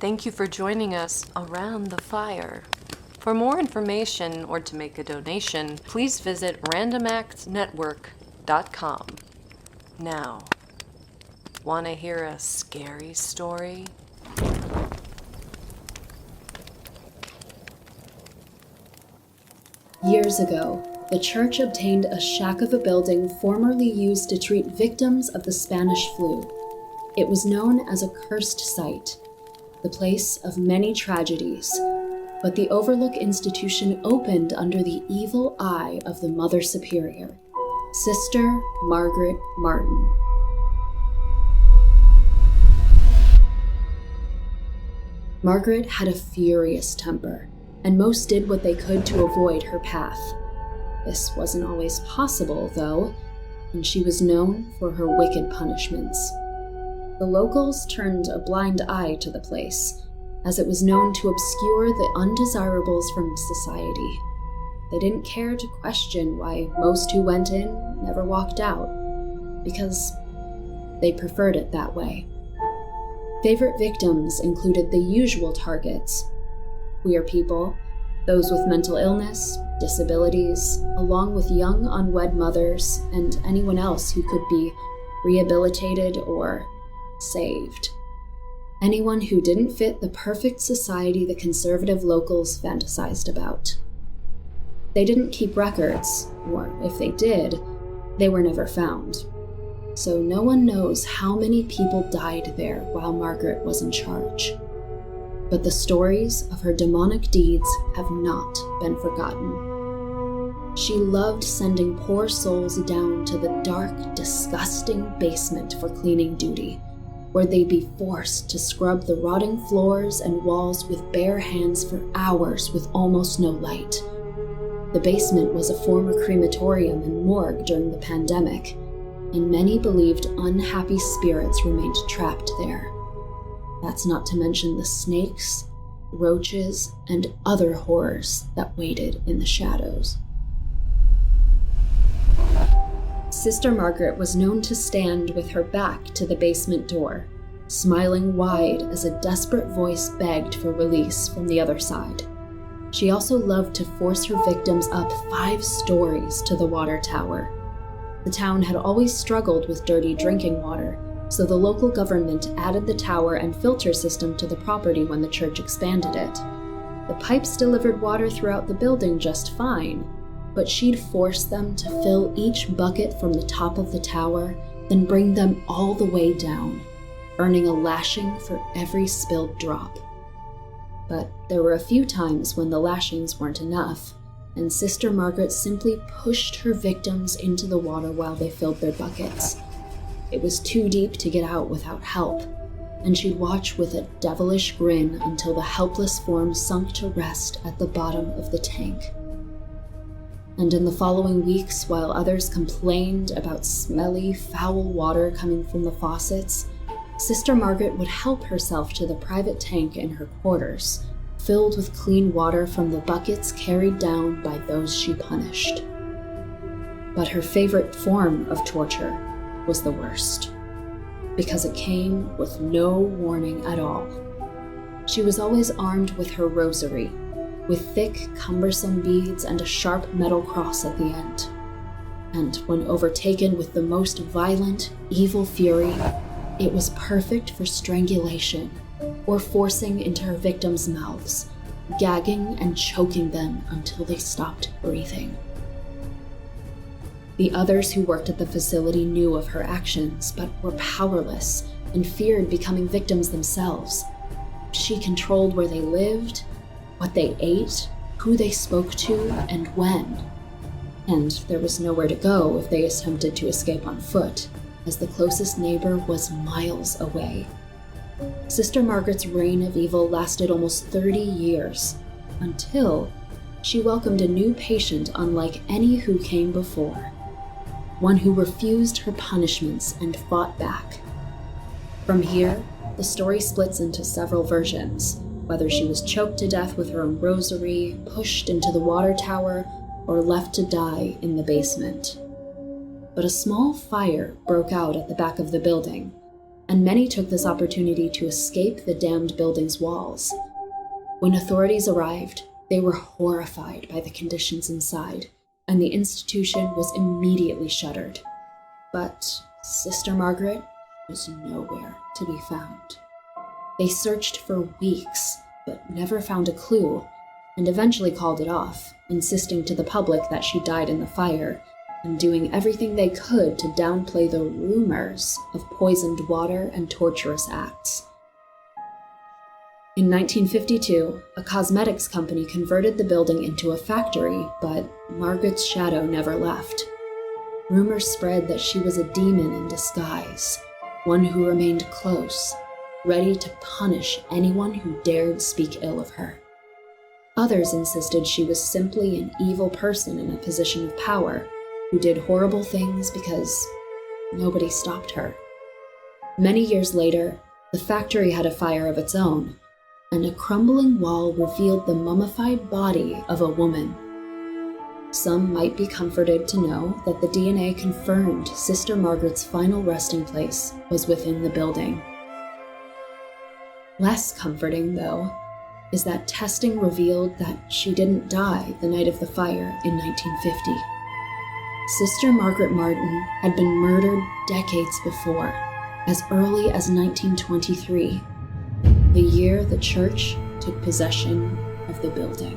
Thank you for joining us around the fire. For more information or to make a donation, please visit randomactsnetwork.com. Now, want to hear a scary story? Years ago, the church obtained a shack of a building formerly used to treat victims of the Spanish flu. It was known as a cursed site, the place of many tragedies, but the Overlook Institution opened under the evil eye of the Mother Superior, Sister Margaret Martin. Margaret had a furious temper, and most did what they could to avoid her path. This wasn't always possible, though, and she was known for her wicked punishments. The locals turned a blind eye to the place, as it was known to obscure the undesirables from society. They didn't care to question why most who went in never walked out, because they preferred it that way. Favorite victims included the usual targets: queer people, those with mental illness, disabilities, along with young unwed mothers, and anyone else who could be rehabilitated or saved. Anyone who didn't fit the perfect society the conservative locals fantasized about. They didn't keep records, or if they did, they were never found. So no one knows how many people died there while Margaret was in charge. But the stories of her demonic deeds have not been forgotten. She loved sending poor souls down to the dark, disgusting basement for cleaning duty, where they'd be forced to scrub the rotting floors and walls with bare hands for hours with almost no light. The basement was a former crematorium and morgue during the pandemic, and many believed unhappy spirits remained trapped there. That's not to mention the snakes, roaches, and other horrors that waited in the shadows. Sister Margaret was known to stand with her back to the basement door, smiling wide as a desperate voice begged for release from the other side. She also loved to force her victims up 5 stories to the water tower. The town had always struggled with dirty drinking water, so the local government added the tower and filter system to the property when the church expanded it. The pipes delivered water throughout the building just fine, but she'd force them to fill each bucket from the top of the tower, then bring them all the way down, earning a lashing for every spilled drop. But there were a few times when the lashings weren't enough, and Sister Margaret simply pushed her victims into the water while they filled their buckets. It was too deep to get out without help, and she'd watch with a devilish grin until the helpless form sunk to rest at the bottom of the tank. And in the following weeks, while others complained about smelly, foul water coming from the faucets, Sister Margaret would help herself to the private tank in her quarters, filled with clean water from the buckets carried down by those she punished. But her favorite form of torture was the worst, because it came with no warning at all. She was always armed with her rosary, with thick, cumbersome beads and a sharp metal cross at the end. And when overtaken with the most violent, evil fury, it was perfect for strangulation or forcing into her victims' mouths, gagging and choking them until they stopped breathing. The others who worked at the facility knew of her actions, but were powerless and feared becoming victims themselves. She controlled where they lived, what they ate, who they spoke to, and when. And there was nowhere to go if they attempted to escape on foot, as the closest neighbor was miles away. Sister Margaret's reign of evil lasted almost 30 years, until she welcomed a new patient unlike any who came before, one who refused her punishments and fought back. From here, the story splits into several versions, whether she was choked to death with her own rosary, pushed into the water tower, or left to die in the basement. But a small fire broke out at the back of the building, and many took this opportunity to escape the damned building's walls. When authorities arrived, they were horrified by the conditions inside, and the institution was immediately shuttered. But Sister Margaret was nowhere to be found. They searched for weeks, but never found a clue, and eventually called it off, insisting to the public that she died in the fire, and doing everything they could to downplay the rumors of poisoned water and torturous acts. In 1952, a cosmetics company converted the building into a factory, but Margaret's shadow never left. Rumors spread that she was a demon in disguise, one who remained close, ready to punish anyone who dared speak ill of her. Others insisted she was simply an evil person in a position of power, who did horrible things because nobody stopped her. Many years later, the factory had a fire of its own, and a crumbling wall revealed the mummified body of a woman. Some might be comforted to know that the DNA confirmed Sister Margaret's final resting place was within the building. Less comforting, though, is that testing revealed that she didn't die the night of the fire in 1950. Sister Margaret Martin had been murdered decades before, as early as 1923, the year the church took possession of the building.